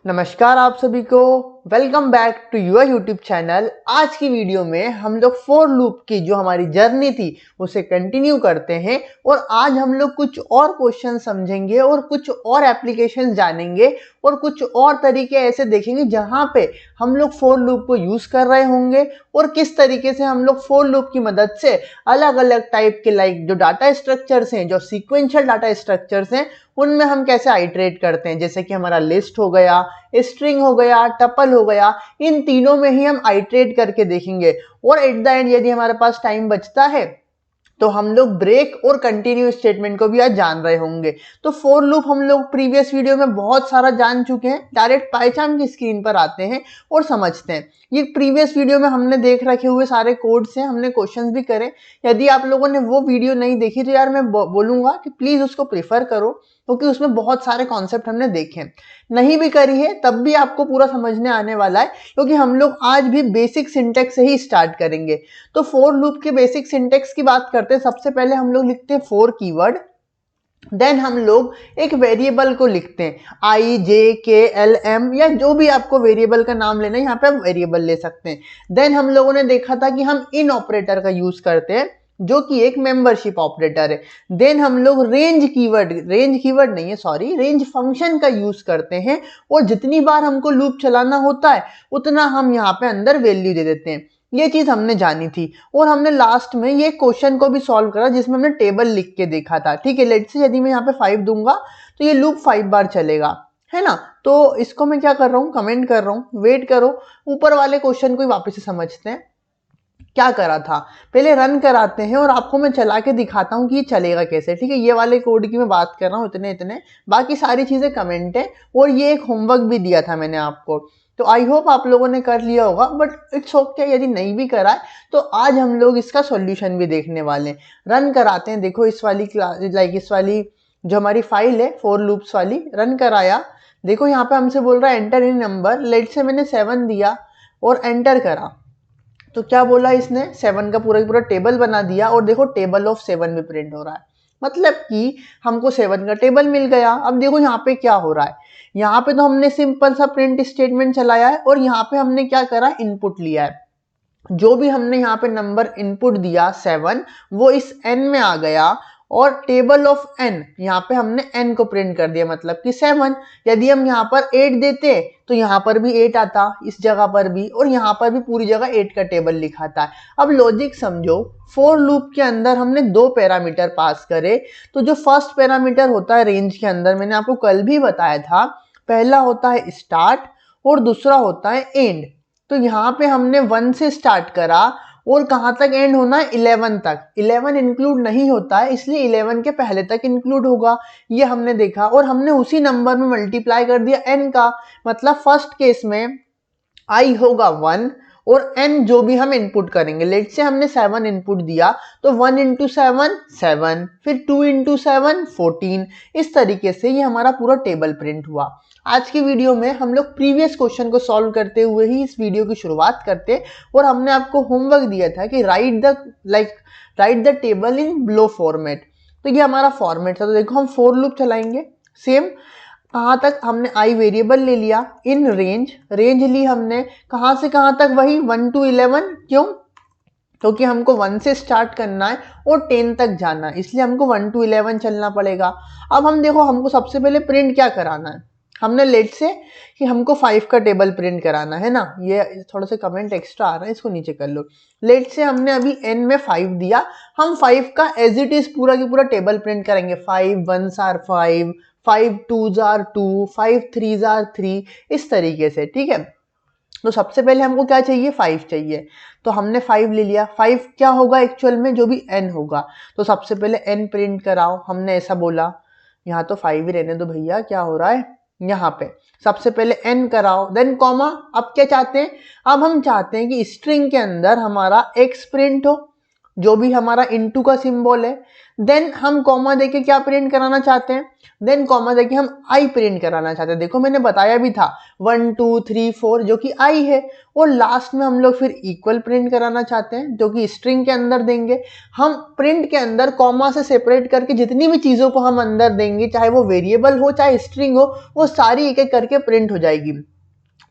नमस्कार आप सभी को, welcome back to your YouTube channel. आज की वीडियो में हम लोग फॉर लूप की जो हमारी जर्नी थी उसे कंटिन्यू करते हैं और आज हम लोग कुछ और क्वेश्चन समझेंगे और कुछ और एप्लीकेशन जानेंगे और कुछ और तरीके ऐसे देखेंगे जहां पे हम लोग फॉर लूप को यूज कर रहे होंगे और किस तरीके से हम लोग फॉर लूप की मदद से अलग अलग टाइप के जो डाटा स्ट्रक्चर्स हैं, जो सीक्वेंशियल डाटा स्ट्रक्चर्स हैं, उनमें हम कैसे आइटरेट करते हैं। जैसे कि हमारा लिस्ट हो गया, स्ट्रिंग हो गया, टपल हो गया, इन तीनों में ही हम आइटरेट करके देखेंगे और एट द एंड यदि हमारे पास टाइम बचता है तो हम लोग ब्रेक और कंटिन्यू स्टेटमेंट को भी आज जान रहे होंगे। तो फॉर लूप हम लोग प्रीवियस वीडियो में बहुत सारा जान चुके हैं। डायरेक्ट पाइथन की स्क्रीन पर आते हैं और समझते हैं। ये प्रीवियस वीडियो में हमने देख रखे हुए सारे कोड्स हैं, हमने क्वेश्चंस भी करे। यदि आप लोगों ने वो वीडियो नहीं देखी तो यार मैं बोलूंगा कि प्लीज उसको प्रेफर करो, क्योंकि उसमें बहुत सारे कॉन्सेप्ट हमने देखे। नहीं भी करी है तब भी आपको पूरा समझने आने वाला है, क्योंकि हम लोग आज भी बेसिक सिंटेक्स से ही स्टार्ट करेंगे। तो फॉर लूप के बेसिक सिंटेक्स की बात करते हैं। सबसे पहले हम लोग लिखते हैं फॉर कीवर्ड, देन हम लोग एक वेरिएबल को लिखते हैं आई जे के एल एम, या जो भी आपको वेरिएबल का नाम लेना है यहाँ पे आप वेरिएबल ले सकते हैं। देन हम लोगों ने देखा था कि हम इन ऑपरेटर का यूज करते हैं जो कि एक मेंबरशिप ऑपरेटर है। देन हम लोग रेंज कीवर्ड नहीं है, सॉरी, रेंज फंक्शन का यूज करते हैं और जितनी बार हमको लूप चलाना होता है उतना हम यहाँ पे अंदर वैल्यू दे देते हैं। ये चीज हमने जानी थी और हमने लास्ट में ये क्वेश्चन को भी सॉल्व करा जिसमें हमने टेबल लिख के देखा था। ठीक है, लेट्स से यदि मैं यहाँ पे 5 दूंगा तो ये लूप 5 बार चलेगा, है ना। तो इसको मैं क्या कर रहा हूँ, कमेंट कर रहा हूँ, वेट करो, ऊपर वाले क्वेश्चन को वापस से समझते हैं। क्या करा था, पहले रन कराते हैं और आपको मैं चला के दिखाता हूँ कि ये चलेगा कैसे। ठीक है, ये वाले कोड की मैं बात कर रहा हूँ, इतने, बाकी सारी चीजें कमेंट है और ये एक होमवर्क भी दिया था मैंने आपको। तो आई होप आप लोगों ने कर लिया होगा, बट इट्स ओके यदि नहीं भी करा है तो आज हम लोग इसका सॉल्यूशन भी देखने वाले हैं। रन कराते हैं, देखो इस वाली इस वाली जो हमारी फाइल है फॉर लूप्स वाली, रन कराया। देखो यहाँ पे हमसे बोल रहा है एंटर इन नंबर, लेट से मैंने 7 दिया और एंटर करा तो क्या बोला इसने, 7 का पूरा टेबल बना दिया और देखो टेबल ऑफ 7 भी प्रिंट हो रहा है, मतलब कि हमको 7 का टेबल मिल गया। अब देखो यहाँ पे क्या हो रहा है, यहाँ पे तो हमने सिंपल सा प्रिंट स्टेटमेंट चलाया है और यहाँ पे हमने क्या करा, इनपुट लिया है। जो भी हमने यहाँ पे नंबर इनपुट दिया 7, वो इस n में आ गया और टेबल ऑफ n यहाँ पे हमने n को प्रिंट कर दिया, मतलब कि 7। यदि हम यहाँ पर 8 देते तो यहाँ पर भी 8 आता, इस जगह पर भी, और यहाँ पर भी पूरी जगह 8 का टेबल लिखा था। अब लॉजिक समझो, फॉर लूप के अंदर हमने 2 पैरामीटर पास करे। तो जो फर्स्ट पैरामीटर होता है रेंज के अंदर, मैंने आपको कल भी बताया था, पहला होता है स्टार्ट और दूसरा होता है एंड। तो यहाँ पे हमने 1 से स्टार्ट करा और कहाँ तक एंड होना है, 11 तक। 11 इंक्लूड नहीं होता है, इसलिए 11 के पहले तक इंक्लूड होगा, ये हमने देखा। और हमने उसी नंबर में मल्टीप्लाई कर दिया n का, मतलब फर्स्ट केस में i होगा 1 और n जो भी हम इनपुट करेंगे। लेट से हमने 7 इनपुट दिया तो 1 इंटू 7 7, फिर 2 इंटू 7 14। इस तरीके से ये हमारा पूरा टेबल प्रिंट हुआ। आज की वीडियो में हम लोग प्रीवियस क्वेश्चन को सॉल्व करते हुए ही इस वीडियो की शुरुआत करते, और हमने आपको होमवर्क दिया था कि right the table in below format. तो ये हमारा फॉर्मेट था। तो देखो हम फॉर लूप चलाएंगे, सेम कहाँ तक हमने आई वेरिएबल ले लिया, इन रेंज ली हमने कहाँ से कहाँ तक, वही 1 to 11। क्यों, क्योंकि हमको 1 से स्टार्ट करना है और 10 तक जाना है, इसलिए हमको 1 to 11 चलना पड़ेगा। अब हम देखो, हमको सबसे पहले प्रिंट क्या कराना है, हमने लेट से कि हमको 5 का टेबल प्रिंट कराना है ना। ये थोड़ा सा कमेंट एक्स्ट्रा आ रहा है, इसको नीचे कर लो। लेट से हमने अभी n में 5 दिया, हम 5 का एज इट इज पूरा की पूरा टेबल प्रिंट करेंगे। 5 1s are 5, 5 2s are 2, 5 3s are 3, इस तरीके से। ठीक है, तो सबसे पहले हमको क्या चाहिए, 5 चाहिए, तो हमने 5 ले लिया। 5 क्या होगा एक्चुअल में, जो भी n होगा। तो सबसे पहले n प्रिंट कराओ, हमने ऐसा बोला। यहाँ तो 5 ही रहने दो भैया, क्या हो रहा है, यहाँ पे सबसे पहले n कराओ, देन कॉमा। अब क्या चाहते हैं, अब हम चाहते हैं कि स्ट्रिंग के अंदर हमारा x प्रिंट हो, जो भी हमारा इनटू का सिंबल है। देन हम कॉमा देके क्या प्रिंट कराना चाहते हैं, देन कॉमा देके हम आई प्रिंट कराना चाहते हैं। देखो मैंने बताया भी था 1 2 3 4 जो कि आई है, और लास्ट में हम लोग फिर इक्वल प्रिंट कराना चाहते हैं जो कि स्ट्रिंग के अंदर देंगे। हम प्रिंट के अंदर कॉमा से सेपरेट करके जितनी भी चीज़ों को हम अंदर देंगे, चाहे वो वेरिएबल हो चाहे स्ट्रिंग हो, वो सारी एक एक करके प्रिंट हो जाएगी।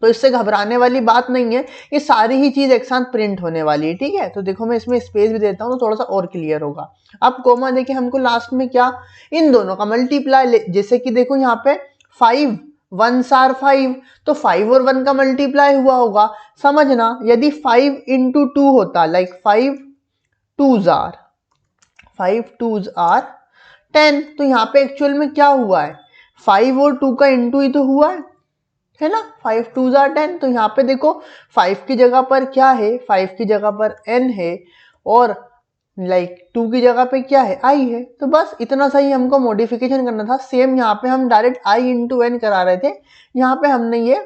तो इससे घबराने वाली बात नहीं है, ये सारी ही चीज एक साथ प्रिंट होने वाली है, ठीक है। तो देखो मैं इसमें स्पेस भी देता हूँ तो थोड़ा सा और क्लियर होगा। अब कोमा देखिए हमको लास्ट में क्या, इन दोनों का मल्टीप्लाई, जैसे कि देखो यहाँ पे 5 1s are 5, तो 5 और 1 का मल्टीप्लाई हुआ होगा। समझना, यदि 5 into 2 होता, लाइक 5 2s are 10, तो यहाँ पे एक्चुअल में क्या हुआ है, 5 और 2 का इंटू ही तो हुआ है ना। 5 2s are 10, तो यहाँ पे देखो 5 की जगह पर क्या है, 5 की जगह पर n है, और लाइक 2 की जगह पे क्या है, i है। तो बस इतना सा ही हमको मॉडिफिकेशन करना था। सेम यहाँ पे हम डायरेक्ट i इंटू n करा रहे थे, यहाँ पे हमने ये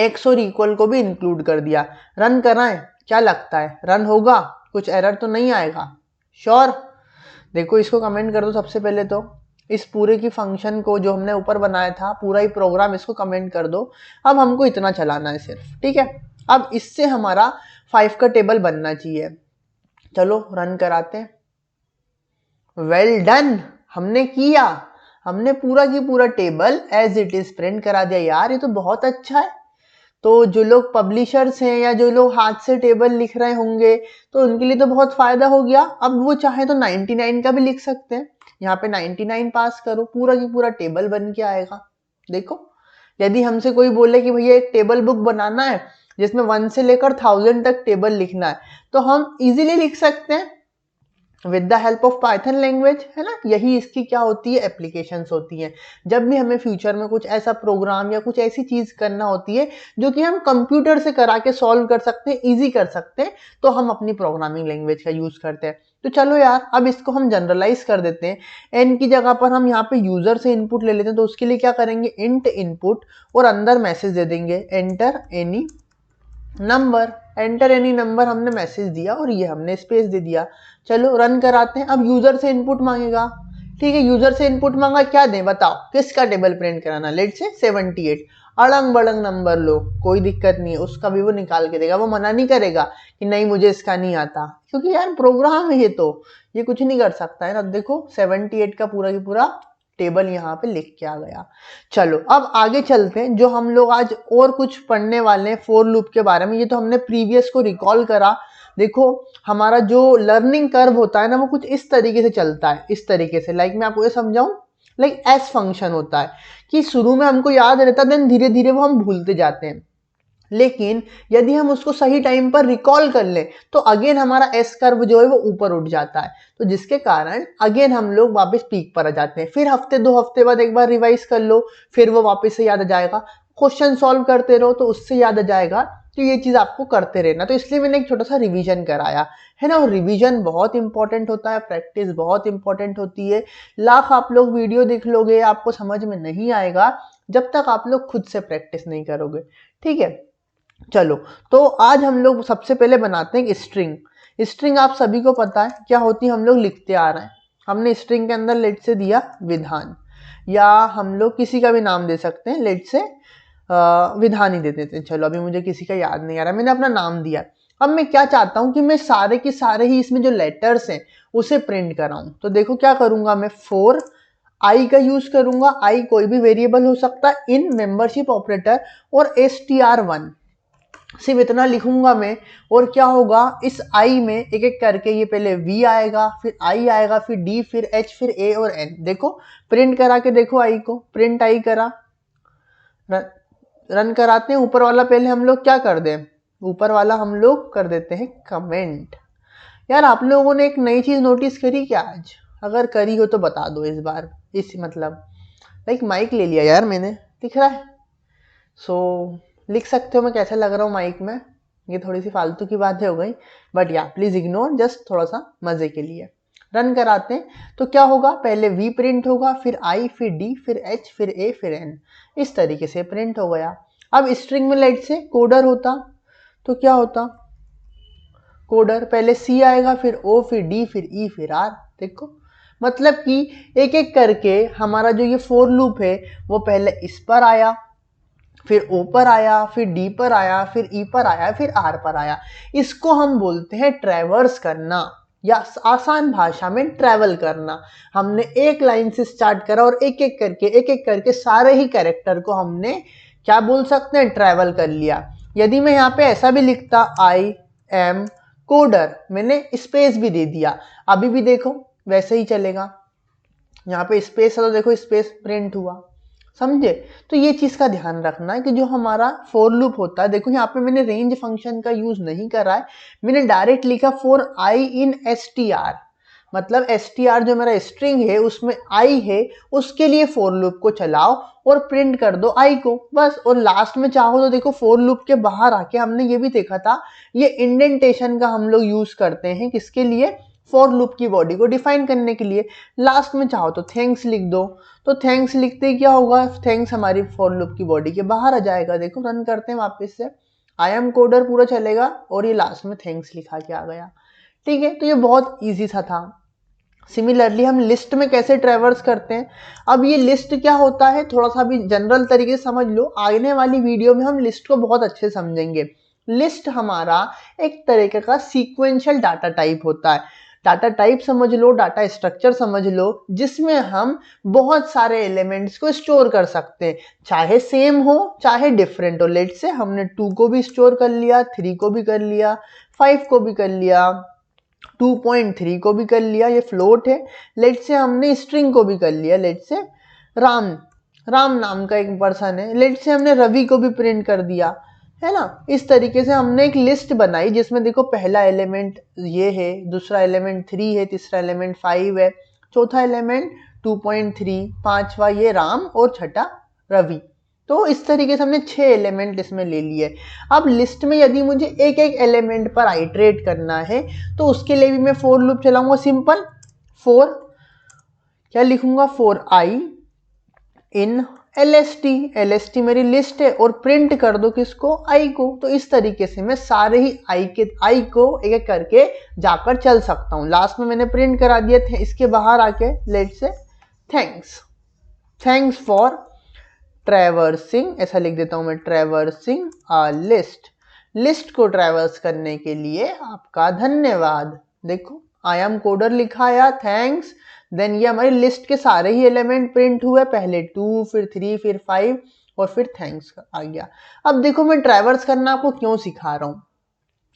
x और इक्वल को भी इंक्लूड कर दिया। रन कराएं, क्या लगता है रन होगा, कुछ एरर तो नहीं आएगा, श्योर। देखो इसको कमेंट कर दो सबसे पहले, तो इस पूरे की फंक्शन को जो हमने ऊपर बनाया था पूरा ही प्रोग्राम, इसको कमेंट कर दो। अब हमको इतना चलाना है सिर्फ, ठीक है। अब इससे हमारा 5 का टेबल बनना चाहिए। चलो रन कराते हैं। वेल डन, हमने किया, हमने पूरा की पूरा table as it is print करा दिया। यार ये तो बहुत अच्छा है। तो जो लोग पब्लिशर्स हैं या जो लोग हाथ से टेबल लिख रहे होंगे तो उनके लिए तो बहुत फायदा हो गया। अब वो चाहे तो 99 का भी लिख सकते हैं, यहाँ पे 99 पास करो, पूरा की पूरा टेबल बन के आएगा। देखो यदि हमसे कोई बोले कि भैया एक टेबल बुक बनाना है जिसमें 1 से लेकर 1000 तक टेबल लिखना है, तो हम इजीली लिख सकते हैं with the help of Python language, है ना। यही इसकी क्या होती है, एप्लीकेशंस होती हैं। जब भी हमें फ्यूचर में कुछ ऐसा प्रोग्राम या कुछ ऐसी चीज करना होती है जो कि हम कंप्यूटर से करा के सॉल्व कर सकते हैं, इजी कर सकते हैं, तो हम अपनी प्रोग्रामिंग लैंग्वेज का यूज करते हैं। तो चलो यार अब इसको हम जनरलाइज कर देते हैं। एन की जगह पर हम यहाँ पे यूजर से इनपुट ले लेते हैं, तो उसके लिए क्या करेंगे, इंट इनपुट, और अंदर मैसेज दे देंगे enter any number. Enter any number हमने मैसेज दिया और ये हमने स्पेस दे दिया। चलो रन कराते हैं। अब यूजर से इनपुट मांगेगा, ठीक है। यूजर से इनपुट मांगा, क्या दें बताओ, किसका टेबल प्रिंट कराना, लेट से 78। अड़ंग बड़ंग नंबर लो, कोई दिक्कत नहीं है, उसका भी वो निकाल के देगा। वो मना नहीं करेगा कि नहीं मुझे इसका नहीं आता, क्योंकि यार प्रोग्राम है ये, तो ये कुछ नहीं कर सकता है ना। देखो 78 का पूरा की पूरा टेबल यहाँ पे लिख के आ गया। चलो अब आगे चलते हैं, जो हम लोग आज और कुछ पढ़ने वाले हैं फॉर लूप के बारे में। ये तो हमने प्रीवियस को रिकॉल करा। देखो हमारा जो लर्निंग कर्व होता है ना, वो कुछ इस तरीके से चलता है, इस तरीके से। लाइक मैं आपको ये समझाऊं, लाइक एस फंक्शन होता है कि शुरू में हमको याद रहता है, देन धीरे धीरे वो हम भूलते जाते हैं। लेकिन यदि हम उसको सही टाइम पर रिकॉल कर लें तो अगेन हमारा एस कर्व जो है वो ऊपर उठ जाता है, तो जिसके कारण अगेन हम लोग वापस पीक पर आ जाते हैं। फिर हफ्ते 2 हफ्ते बाद एक बार रिवाइज कर लो, फिर वो वापस से याद आ जाएगा। क्वेश्चन सॉल्व करते रहो तो उससे याद आ जाएगा। तो ये चीज आपको करते रहना। तो इसलिए मैंने एक छोटा सा रिवीजन कराया है ना। और रिवीजन बहुत इंपॉर्टेंट होता है, प्रैक्टिस बहुत इंपॉर्टेंट होती है। लाख आप लोग वीडियो देख लोगे, आपको समझ में नहीं आएगा जब तक आप लोग खुद से प्रैक्टिस नहीं करोगे, ठीक है। चलो तो आज हम लोग सबसे पहले बनाते हैं स्ट्रिंग। स्ट्रिंग आप सभी को पता है क्या होती है, हम लोग लिखते आ रहे हैं। हमने स्ट्रिंग के अंदर लेट से दिया विधान, या हम लोग किसी का भी नाम दे सकते हैं, लेट से विधान ही दे देते हैं। चलो अभी मुझे किसी का याद नहीं आ रहा, मैंने अपना नाम दिया। अब मैं क्या चाहता हूं कि मैं सारे के सारे ही इसमें जो लेटर्स हैं उसे प्रिंट कराऊं। तो देखो क्या करूंगा मैं, फॉर आई का यूज करूंगा। आई कोई भी वेरिएबल हो सकता है, इन मेंबरशिप ऑपरेटर, और str1 सिर्फ इतना लिखूंगा मैं। और क्या होगा, इस आई में एक एक करके ये पहले v आएगा, फिर i आएगा, फिर d, फिर h, फिर a और n। देखो प्रिंट करा के देखो आई को, प्रिंट आई करा, रन कराते हैं। ऊपर वाला पहले हम लोग क्या कर दें, ऊपर वाला हम लोग कर देते हैं कमेंट। यार आप लोगों ने एक नई चीज नोटिस करी क्या आज? अगर करी हो तो बता दो इस बार। इस मतलब लाइक माइक ले लिया यार मैंने, दिख रहा है। लिख सकते हो मैं कैसा लग रहा हूँ माइक में। ये थोड़ी सी फालतू की बातें हो गई, बट या प्लीज इग्नोर, जस्ट थोड़ा सा मजे के लिए। रन कराते हैं तो क्या होगा, पहले v प्रिंट होगा, फिर i, फिर d, फिर h, फिर a, फिर n। इस तरीके से प्रिंट हो गया। अब स्ट्रिंग में लेट से कोडर होता तो क्या होता, कोडर, पहले सी आएगा, फिर ओ, फिर डी, फिर ई, फिर आर। देखो मतलब कि एक एक करके हमारा जो ये फोर लूप है वो पहले इस पर आया, फिर ओ पर आया, फिर डी पर आया, फिर ई पर आया, फिर आर पर आया। इसको हम बोलते हैं ट्रैवर्स करना, या आसान भाषा में ट्रैवल करना। हमने एक लाइन से स्टार्ट करा और एक एक करके सारे ही कैरेक्टर को हमने क्या बोल सकते हैं, ट्रैवल कर लिया। यदि मैं यहाँ पे ऐसा भी लिखता आई एम कोडर, मैंने स्पेस भी दे दिया, अभी भी देखो वैसे ही चलेगा। यहाँ पे स्पेस है तो देखो स्पेस प्रिंट हुआ, समझे। तो ये चीज का ध्यान रखना है कि जो हमारा फॉर लूप होता है, देखो यहाँ पे मैंने रेंज फंक्शन का यूज नहीं करा है, मैंने डायरेक्ट लिखा फॉर आई इन str, मतलब str जो मेरा स्ट्रिंग है उसमें आई है, उसके लिए फॉर लूप को चलाओ और प्रिंट कर दो आई को, बस। और लास्ट में चाहो तो देखो फॉर लूप के बाहर आके हमने ये भी देखा था, ये इंडेंटेशन का हम लोग यूज करते हैं, किसके लिए, फॉर लूप की बॉडी को डिफाइन करने के लिए। लास्ट में चाहो तो थैंक्स लिख दो, तो थैंक्स लिखते ही क्या होगा, थैंक्स हमारी फॉर लूप की बॉडी के बाहर आ जाएगा। देखो रन करते हैं वापस से, आई एम कोडर पूरा चलेगा और ये लास्ट में थैंक्स लिखा के आ गया। ठीक है, तो ये बहुत इजी सा था। सिमिलरली हम लिस्ट में कैसे ट्रैवर्स करते हैं, अब ये लिस्ट क्या होता है थोड़ा सा भी जनरल तरीके से समझ लो, आने वाली वीडियो में हम लिस्ट को बहुत अच्छे से समझेंगे। लिस्ट हमारा एक तरीके का सीक्वेंशियल डाटा टाइप होता है। डाटा टाइप समझ लो, डाटा स्ट्रक्चर समझ लो, जिसमें हम बहुत सारे एलिमेंट्स को स्टोर कर सकते हैं, चाहे सेम हो चाहे डिफरेंट हो। लेट से हमने 2 को भी स्टोर कर लिया, 3 को भी कर लिया, 5 को भी कर लिया, 2.3 को भी कर लिया, ये फ्लोट है। लेट से हमने स्ट्रिंग को भी कर लिया, लेट से राम नाम का एक पर्सन है, लेट से हमने रवि को भी प्रिंट कर दिया, है ना। इस तरीके से हमने एक लिस्ट बनाई जिसमें देखो पहला एलिमेंट ये है, दूसरा एलिमेंट 3 है, तीसरा एलिमेंट 5 है, चौथा एलिमेंट 2.3, पांचवा ये राम और छठा रवि। तो इस तरीके से हमने 6 एलिमेंट इसमें ले लिए। अब लिस्ट में यदि मुझे एक एक एलिमेंट पर आइटरेट करना है तो उसके लिए भी मैं फॉर लूप चलाऊंगा, सिंपल। फॉर क्या लिखूंगा, फॉर आई इन LST मेरी लिस्ट है और प्रिंट कर दो किसको, आई को। तो इस तरीके से मैं सारे ही आई को एक एक करके जाकर चल सकता हूं। लास्ट में मैंने प्रिंट करा दिया थे, इसके बाहर आके लेट से थैंक्स फॉर ट्रैवर्सिंग, ऐसा लिख देता हूं मैं, ट्रैवर्सिंग अ लिस्ट को ट्रैवर्स करने के लिए आपका धन्यवाद। देखो आई एम कोडर लिखा या थैंक्स, देन ये हमारी लिस्ट के सारे ही एलिमेंट प्रिंट हुए, पहले 2, फिर 3, फिर 5 और फिर थैंक्स आ गया। अब देखो मैं ट्रैवर्स करना आपको क्यों सिखा रहा हूं।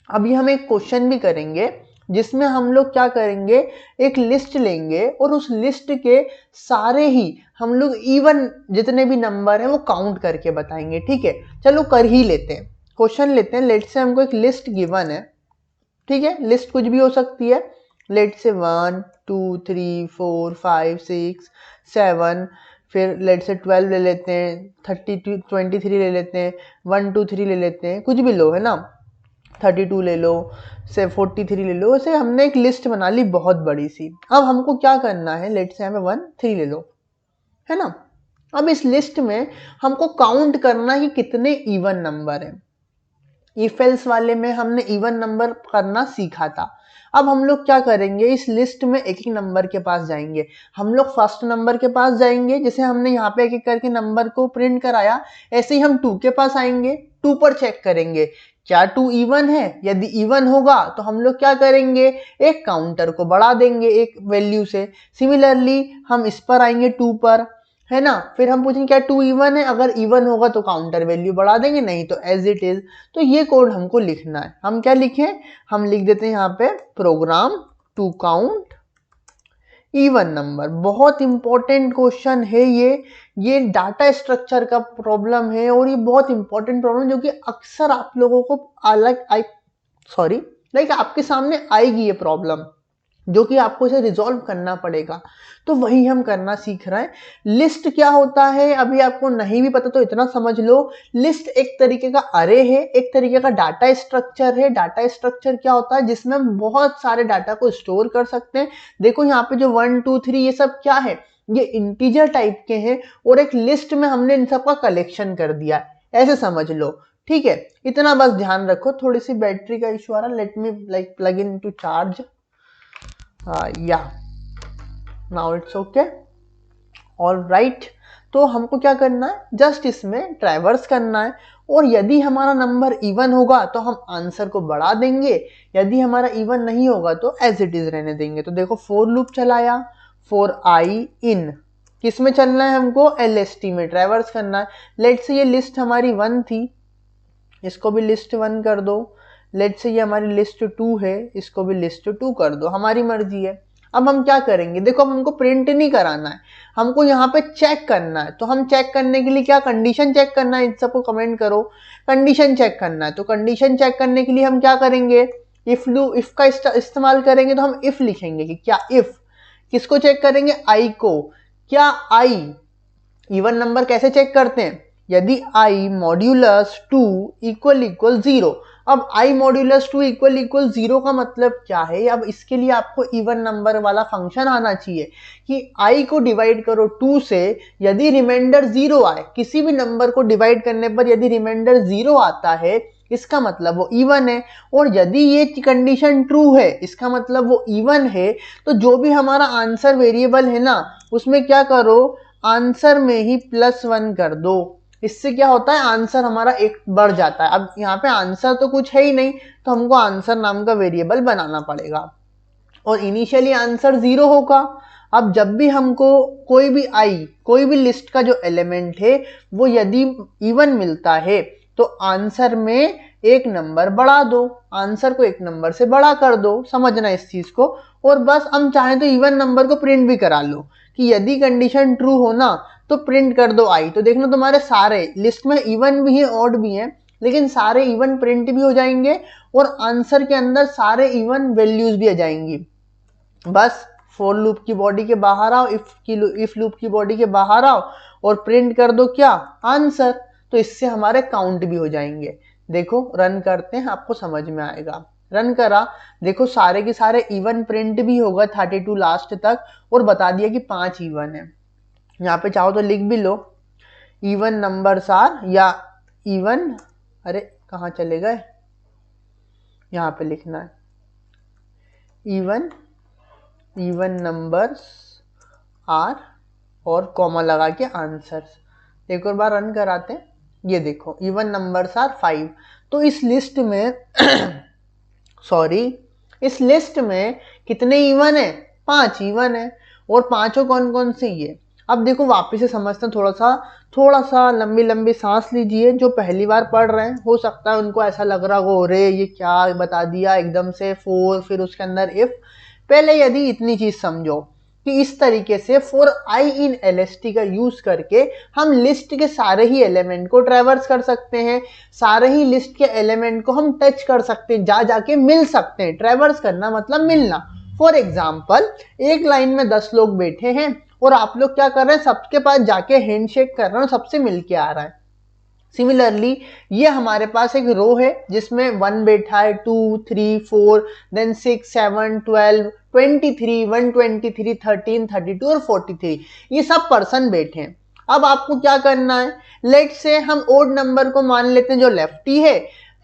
अभी हम एक क्वेश्चन भी करेंगे जिसमें हम लोग क्या करेंगे, एक लिस्ट लेंगे और उस लिस्ट के सारे ही हम लोग इवन जितने भी नंबर हैं वो काउंट करके बताएंगे। ठीक है, चलो कर ही लेते हैं, क्वेश्चन लेते हैं। लेट से हमको एक लिस्ट गिवन है, ठीक है, लिस्ट कुछ भी हो सकती है। लेट से 1 2 3 4 5 6 7, फिर लेट से 12 ले लेते हैं, 32 23 ले लेते हैं, 1 2 3 ले लेते हैं, कुछ भी लो, है ना, 32 ले लो, से 43 ले लो। ऐसे हमने एक लिस्ट बना ली बहुत बड़ी सी। अब हमको क्या करना है, लेट से हमें 1 3 ले लो, है ना। अब इस लिस्ट में हमको काउंट करना है कितने इवन नंबर है। इफ एल्स वाले में हमने इवन नंबर करना सीखा था। अब हम लोग क्या करेंगे, इस लिस्ट में एक एक नंबर के पास जाएंगे। हम लोग फर्स्ट नंबर के पास जाएंगे, जैसे हमने यहाँ पे एक एक करके नंबर को प्रिंट कराया, ऐसे ही हम 2 के पास आएंगे, 2 पर चेक करेंगे क्या 2 इवन है। यदि इवन होगा तो हम लोग क्या करेंगे, एक काउंटर को बढ़ा देंगे एक वैल्यू से। सिमिलरली हम इस पर आएंगे 2 पर, है ना, फिर हम पूछेंगे क्या 2 इवन है, अगर इवन होगा तो काउंटर वैल्यू बढ़ा देंगे, नहीं तो एज इट इज। तो ये कोड हमको लिखना है। हम क्या लिखें, हम लिख देते हैं यहाँ पे program to count even number. बहुत इंपॉर्टेंट क्वेश्चन है ये डाटा स्ट्रक्चर का प्रॉब्लम है और ये बहुत इंपॉर्टेंट प्रॉब्लम जो कि अक्सर आप लोगों को आपके सामने आएगी ये प्रॉब्लम, जो कि आपको इसे रिजॉल्व करना पड़ेगा। तो वही हम करना सीख रहे हैं। लिस्ट क्या होता है अभी आपको नहीं भी पता तो इतना समझ लो, लिस्ट एक तरीके का अरे है, एक तरीके का डाटा स्ट्रक्चर है। डाटा स्ट्रक्चर क्या होता है, जिसमें हम बहुत सारे डाटा को स्टोर कर सकते हैं। देखो यहाँ पे जो 1 2 3 ये सब क्या है, ये इंटीजर टाइप के हैं और एक लिस्ट में हमने इन सब का कलेक्शन कर दिया, ऐसे समझ लो। ठीक है, इतना बस ध्यान रखो। थोड़ी सी बैटरी का इशू आ रहा है, let me like plug in to charge. या now it's okay, all right. तो हमको क्या करना है, जस्ट इसमें ट्रैवर्स करना है, और यदि हमारा नंबर इवन होगा तो हम आंसर को बढ़ा देंगे, यदि हमारा इवन नहीं होगा तो एज इट इज रहने देंगे। तो देखो फॉर लूप चलाया, फॉर आई इन, किस में चलना है हमको, LST में ट्रैवर्स करना है। लेट से ये लिस्ट हमारी 1 थी, इसको भी लिस्ट 1 कर दो। लेट से ये हमारी लिस्ट 2 है, इसको भी लिस्ट 2 कर दो, हमारी मर्जी है। अब हम क्या करेंगे, देखो अब हमको प्रिंट नहीं कराना है, हमको यहाँ पे चेक करना है। तो हम चेक करने के लिए क्या, कंडीशन चेक करना है। इन सबको कमेंट करो, कंडीशन चेक करना है। तो कंडीशन चेक करने के लिए हम क्या करेंगे, इफ का इस्तेमाल करेंगे। तो हम इफ लिखेंगे कि क्या इफ, किसको चेक करेंगे, आई को। क्या आई, इवन नंबर कैसे चेक करते हैं, यदि आई मॉड्यूलस 2 इक्वल 0। अब आई मॉड्यूलस 2 इक्वल 0 का मतलब क्या है, अब इसके लिए आपको इवन नंबर वाला फंक्शन आना चाहिए कि आई को डिवाइड करो 2 से, यदि रिमाइंडर 0 आए, किसी भी नंबर को डिवाइड करने पर यदि रिमाइंडर 0 आता है, इसका मतलब वो इवन है। और यदि ये कंडीशन ट्रू है, इसका मतलब वो इवन है, तो जो भी हमारा आंसर वेरिएबल है ना, उसमें क्या करो, आंसर में ही +1 कर दो। इससे क्या होता है, आंसर हमारा एक बढ़ जाता है। अब यहाँ पे आंसर तो कुछ है ही नहीं, तो हमको आंसर नाम का वेरिएबल बनाना पड़ेगा, और इनिशियली आंसर 0 होगा। अब जब भी हमको कोई भी कोई भी लिस्ट का जो एलिमेंट है वो यदि इवन मिलता है, तो आंसर में एक नंबर बढ़ा दो, आंसर को एक नंबर से बड़ा कर दो, समझना इस चीज को। और बस हम चाहें तो इवन नंबर को प्रिंट भी करा लो कि यदि कंडीशन ट्रू हो ना तो प्रिंट कर दो आई। तो देखना तुम्हारे सारे लिस्ट में इवन भी है, ऑड भी है, लेकिन सारे इवन प्रिंट भी हो जाएंगे और आंसर के अंदर सारे इवन वैल्यूज भी आ जाएंगी। बस फॉर लूप की बॉडी के बाहर आओ, इफ लूप की बॉडी के बाहर आओ और प्रिंट कर दो क्या, आंसर। तो इससे हमारे काउंट भी हो जाएंगे। देखो रन करते हैं, आपको समझ में आएगा। रन करा, देखो सारे के सारे इवन प्रिंट भी होगा 32 लास्ट तक, और बता दिया कि 5 इवन है। यहाँ पे चाहो तो लिख भी लो इवन नंबर्स आर, या इवन, अरे कहाँ चले गए, यहाँ पे लिखना है इवन नंबर्स आर, और कॉमा लगा के आंसर्स। एक और बार रन कराते हैं, ये देखो इवन नंबर्स आर 5। तो इस लिस्ट में इस लिस्ट में कितने इवन है, 5 इवन है। और पांचों कौन कौन से, ये। अब देखो वापस से समझते हैं, थोड़ा सा लंबी लंबी सांस लीजिए। जो पहली बार पढ़ रहे हैं, हो सकता है उनको ऐसा लग रहा हो, रे ये क्या बता दिया एकदम से 4, फिर उसके अंदर इफ। पहले यदि इतनी चीज समझो कि इस तरीके से फॉर आई इन LST का यूज करके हम लिस्ट के सारे ही एलिमेंट को ट्रैवर्स कर सकते हैं, सारे ही लिस्ट के एलिमेंट को हम टच कर सकते हैं, जाके मिल सकते हैं। ट्रैवर्स करना मतलब मिलना। फॉर एग्जाम्पल, एक लाइन में 10 लोग बैठे हैं और आप लोग क्या कर रहे हैं, सबके पास जाके हैंडशेक कर रहे हैं, सबसे मिलके आ रहा है। सिमिलरली ये हमारे पास एक रो है जिसमें 1 बैठा है, 2, 3, 4, देन 6, 7, 12, 23, 123, 13, 32 और 43, ये सब पर्सन बैठे हैं। अब आपको क्या करना है, लेट से हम ओड नंबर को मान लेते हैं जो लेफ्टी है,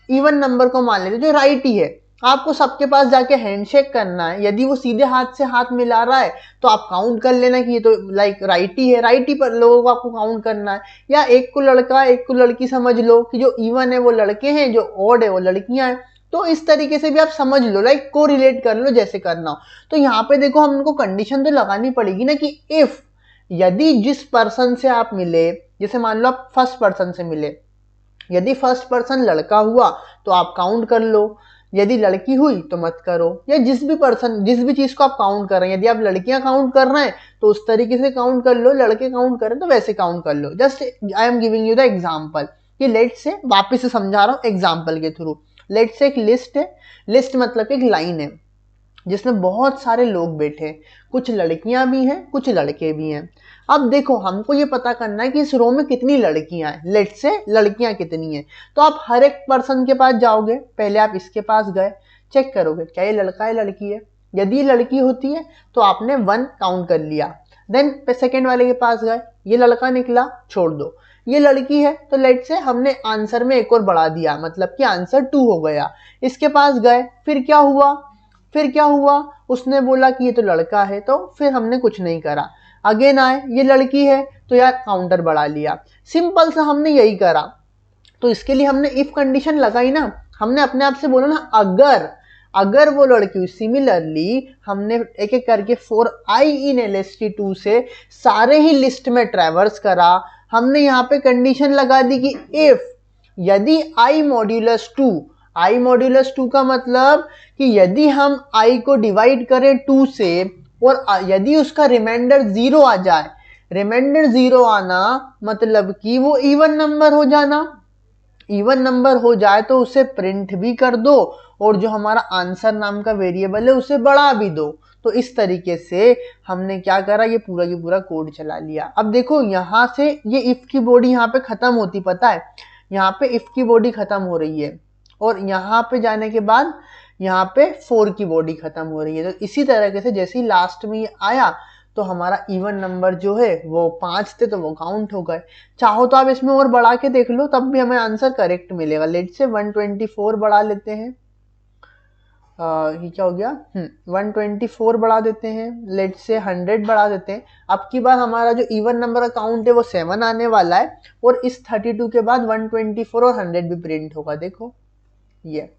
इवन नंबर को मान लेते हैं जो राइटी है। आपको सबके पास जाके हैंडशेक करना है। यदि वो सीधे हाथ से हाथ मिला रहा है तो आप काउंट कर लेना कि ये तो लाइक राइटी है, राइटी पर लोगों को आपको काउंट करना है। या एक को लड़का एक को लड़की समझ लो कि जो इवन है वो लड़के हैं, जो ऑड है वो लड़कियां हैं। तो इस तरीके से भी आप समझ लो, लाइक को रिलेट कर लो जैसे करना हो। तो यहाँ पे देखो हमको कंडीशन तो लगानी पड़ेगी ना कि इफ, यदि जिस पर्सन से आप मिले, जैसे मान लो आप फर्स्ट पर्सन से मिले, यदि फर्स्ट पर्सन लड़का हुआ तो आप काउंट कर लो, यदि लड़की हुई तो मत करो। या जिस भी चीज को आप काउंट कर रहे हैं, यदि आप लड़कियां काउंट कर रहे हैं तो उस तरीके से काउंट कर लो, लड़के काउंट कर रहे हैं तो वैसे काउंट कर लो। Just I am giving you the example कि लेट से, वापस से समझा रहा हूं एग्जांपल के थ्रू। लेट से एक लिस्ट है, लिस्ट मतलब एक लाइन है जिसमें बहुत सारे लोग बैठे हैं, कुछ लड़कियां भी हैं कुछ लड़के भी हैं। अब देखो हमको ये पता करना है कि इस रो में कितनी लड़कियां हैं, लेट से लड़कियां कितनी हैं। तो आप हर एक पर्सन के पास जाओगे, पहले आप इसके पास गए, चेक करोगे क्या ये लड़का है लड़की है। यदि ये लड़की होती है तो आपने 1 काउंट कर लिया। देन सेकेंड वाले के पास गए, ये लड़का निकला, छोड़ दो। ये लड़की है, तो लेट से हमने आंसर में एक और बढ़ा दिया, मतलब कि आंसर 2 हो गया। इसके पास गए, फिर क्या हुआ, उसने बोला कि ये तो लड़का है, तो फिर हमने कुछ नहीं करा। अगेन आए, ये लड़की है, तो यार काउंटर बढ़ा लिया। सिंपल सा हमने यही करा। तो इसके लिए हमने इफ कंडीशन लगाई ना, हमने अपने आप से बोला ना अगर वो लड़की, सिमिलरली हमने एक एक करके फॉर आई इन LST2 से सारे ही लिस्ट में ट्रैवर्स करा। हमने यहाँ पे कंडीशन लगा दी कि इफ, यदि आई मॉड्यूलस 2 का मतलब कि यदि हम आई को डिवाइड करें 2 से और यदि उसका रिमाइंडर 0 आ जाए, रिमाइंडर 0 आना मतलब कि वो इवन नंबर हो जाना, इवन नंबर हो जाए तो उसे प्रिंट भी कर दो और जो हमारा आंसर नाम का वेरिएबल है उसे बढ़ा भी दो। तो इस तरीके से हमने क्या करा, ये पूरा की पूरा कोड चला लिया। अब देखो यहाँ से ये इफ की बॉडी यहाँ पे खत्म होती, पता है यहाँ पे इफ की बॉडी खत्म हो रही है और यहाँ पे जाने के बाद यहाँ पे 4 की बॉडी खत्म हो रही है। तो इसी तरीके से जैसे ही लास्ट में आया तो हमारा इवन नंबर जो है वो 5 थे, तो वो काउंट हो गए। चाहो तो आप इसमें और बढ़ा के देख लो, तब भी हमें आंसर करेक्ट मिलेगा। लेट से 124 बढ़ा लेते हैं, ये क्या हो गया, 124 बढ़ा देते हैं। लेट से 100 बढ़ा देते हैं। अब की बार हमारा जो इवन नंबर का काउंट है वो 7 आने वाला है और इस 32 के बाद 124 और 100 भी प्रिंट होगा। देखो ये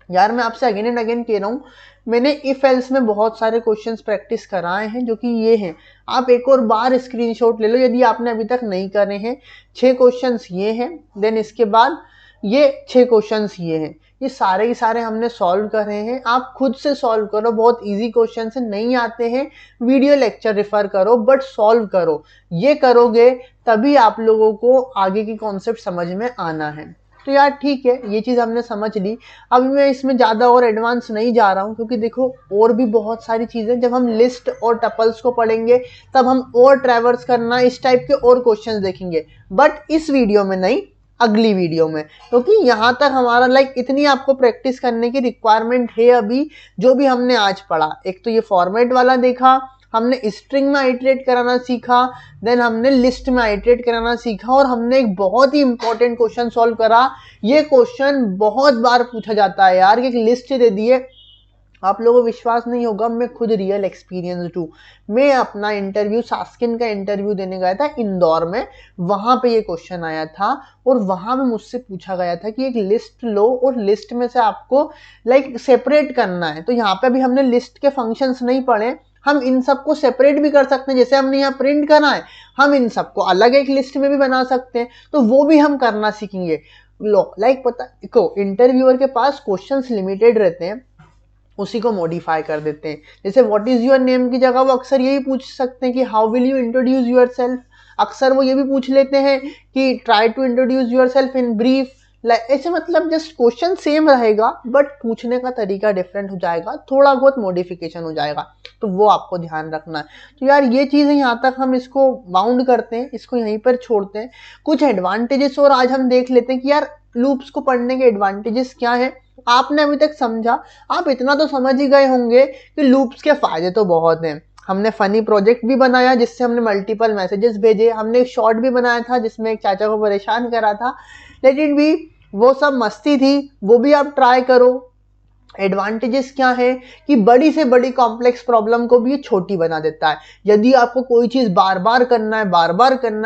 यार, मैं आपसे अगेन एंड अगेन कह रहा हूँ, मैंने इफ एल्स में बहुत सारे क्वेश्चंस प्रैक्टिस कराए हैं जो कि ये हैं। आप एक और बार स्क्रीनशॉट ले लो यदि आपने अभी तक नहीं करे हैं। 6 क्वेश्चंस ये हैं, देन इसके बाद ये 6 क्वेश्चंस ये हैं। ये सारे के सारे हमने सॉल्व करे हैं। आप खुद से सॉल्व करो, बहुत इजी क्वेश्चन है, नहीं आते हैं वीडियो लेक्चर रेफर करो, बट सॉल्व करो। ये करोगे तभी आप लोगों को आगे की कॉन्सेप्ट समझ में आना है। तो यार ठीक है, ये चीज़ हमने समझ ली। अभी मैं इसमें ज़्यादा और एडवांस नहीं जा रहा हूँ, क्योंकि देखो और भी बहुत सारी चीज़ें, जब हम लिस्ट और टपल्स को पढ़ेंगे तब हम और ट्रैवर्स करना, इस टाइप के और क्वेश्चंस देखेंगे, बट इस वीडियो में नहीं, अगली वीडियो में। क्योंकि यहाँ तक हमारा इतनी आपको प्रैक्टिस करने की रिक्वायरमेंट है अभी, जो भी हमने आज पढ़ा। एक तो ये फॉर्मेट वाला देखा, हमने स्ट्रिंग में आइटरेट कराना सीखा, देन हमने लिस्ट में आइटरेट कराना सीखा, और हमने एक बहुत ही इंपॉर्टेंट क्वेश्चन सॉल्व करा। ये क्वेश्चन बहुत बार पूछा जाता है यार कि एक लिस्ट दे दिए, आप लोगों को विश्वास नहीं होगा, मैं खुद रियल एक्सपीरियंस्ड हूँ। मैं अपना इंटरव्यू, सास्किन का इंटरव्यू देने गया था इंदौर में, वहाँ पे ये क्वेश्चन आया था और वहाँ में मुझसे पूछा गया था कि एक लिस्ट लो और लिस्ट में से आपको सेपरेट करना है। तो यहाँ पे अभी हमने लिस्ट के फंक्शंस नहीं पढ़े, हम इन सबको सेपरेट भी कर सकते हैं। जैसे हमने यहाँ प्रिंट करना है, हम इन सबको अलग एक लिस्ट में भी बना सकते हैं, तो वो भी हम करना सीखेंगे। लो पता को इंटरव्यूअर के पास क्वेश्चंस लिमिटेड रहते हैं, उसी को मॉडिफाई कर देते हैं। जैसे व्हाट इज योर नेम की जगह वो अक्सर यही पूछ सकते हैं कि how will you introduce yourself. अक्सर वो ये भी पूछ लेते हैं कि try to introduce yourself in brief. ऐसे मतलब जस्ट क्वेश्चन सेम रहेगा, बट पूछने का तरीका डिफरेंट हो जाएगा, थोड़ा बहुत मॉडिफिकेशन हो जाएगा, तो वो आपको ध्यान रखना है। तो यार ये चीज़ें यहाँ तक हम इसको बाउंड करते हैं, इसको यहीं पर छोड़ते हैं। कुछ एडवांटेजेस और आज हम देख लेते हैं कि यार लूप्स को पढ़ने के एडवांटेजेस क्या है। आपने अभी तक समझा, आप इतना तो समझ ही गए होंगे कि लूप्स के फायदे तो बहुत हैं। हमने फनी प्रोजेक्ट भी बनाया जिससे हमने मल्टीपल मैसेजेस भेजे, हमने एक शॉर्ट भी बनाया था जिसमें एक चाचा को परेशान करा था, लेकिन भी वो सब मस्ती थी, वो भी आप ट्राई करो। एडवांटेजेस क्या है कि बड़ी से बड़ी कॉम्प्लेक्स प्रॉब्लम को भी ये छोटी बना देता है। यदि आपको कोई चीज़ बार बार करना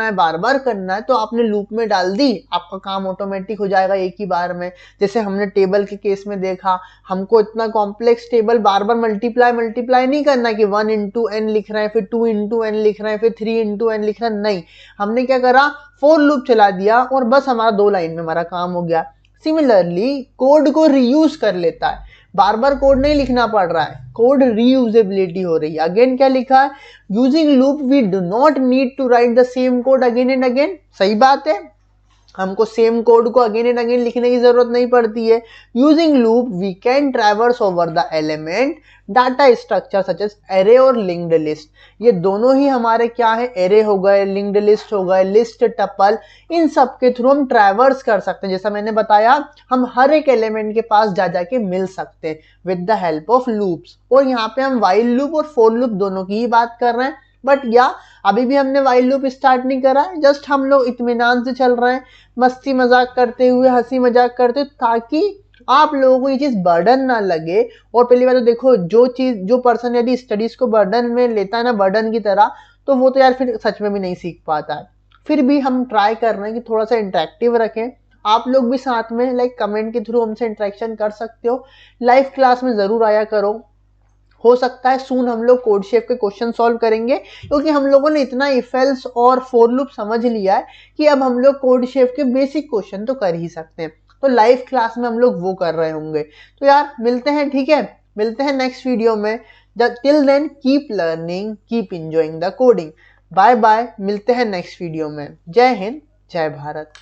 है तो आपने लूप में डाल दी, आपका काम ऑटोमेटिक हो जाएगा एक ही बार में। जैसे हमने टेबल के केस में देखा, हमको इतना कॉम्प्लेक्स टेबल बार बार मल्टीप्लाई नहीं करना कि 1 into n लिख रहे हैं, फिर 2 into n लिख रहे हैं, फिर 3 into n लिख रहे हैं, नहीं। हमने क्या करा, फॉर लूप चला दिया और बस हमारा 2 लाइन में हमारा काम हो गया। सिमिलरली कोड को रीयूज कर लेता है, बार बार कोड नहीं लिखना पड़ रहा है, कोड रीयूजेबिलिटी हो रही है। अगेन क्या लिखा है, using loop we do not need to write the same code again and again. सही बात है, हमको सेम कोड को अगेन एंड अगेन लिखने की जरूरत नहीं पड़ती है। Using loop we can traverse over the element data structure such as array और लिंक्ड लिस्ट। ये दोनों ही हमारे क्या है, एरे हो गए, लिंक्ड लिस्ट हो गए, लिस्ट टपल, इन सब के थ्रू हम ट्रैवर्स कर सकते हैं। जैसा मैंने बताया, हम हर एक एलिमेंट के पास जा जाके मिल सकते हैं with the help of loops. और यहाँ पे हम व्हाइल लूप और फॉर लूप दोनों की ही बात कर रहे हैं। बट या अभी भी हमने वाइल लूप स्टार्ट नहीं करा है, जस्ट हम लोग इत्मीनान से चल रहे हैं, मस्ती मजाक करते हुए, हंसी मजाक करते, ताकि आप लोगों को ये चीज बर्डन ना लगे। और पहली बात तो देखो, जो पर्सन यदि स्टडीज को बर्डन में लेता है ना, बर्डन की तरह, तो वो तो यार फिर सच में भी नहीं सीख पाता है। फिर भी हम ट्राई कर रहे हैं कि थोड़ा सा इंटरेक्टिव रखें। आप लोग भी साथ में लाइक कमेंट के थ्रू हमसे इंटरेक्शन कर सकते हो। लाइव क्लास में जरूर आया करो। हो सकता है सून हम लोग कोड शेप के क्वेश्चन सॉल्व करेंगे, क्योंकि हम लोगों ने इतना इफ एल्स और फॉर लूप समझ लिया है कि अब हम लोग कोड शेप के बेसिक क्वेश्चन तो कर ही सकते हैं। तो लाइव क्लास में हम लोग वो कर रहे होंगे। तो यार मिलते हैं, ठीक है, मिलते हैं नेक्स्ट वीडियो में। Till then keep learning, keep enjoying the coding. Bye bye, मिलते हैं नेक्स्ट वीडियो में। जय हिंद, जय भारत।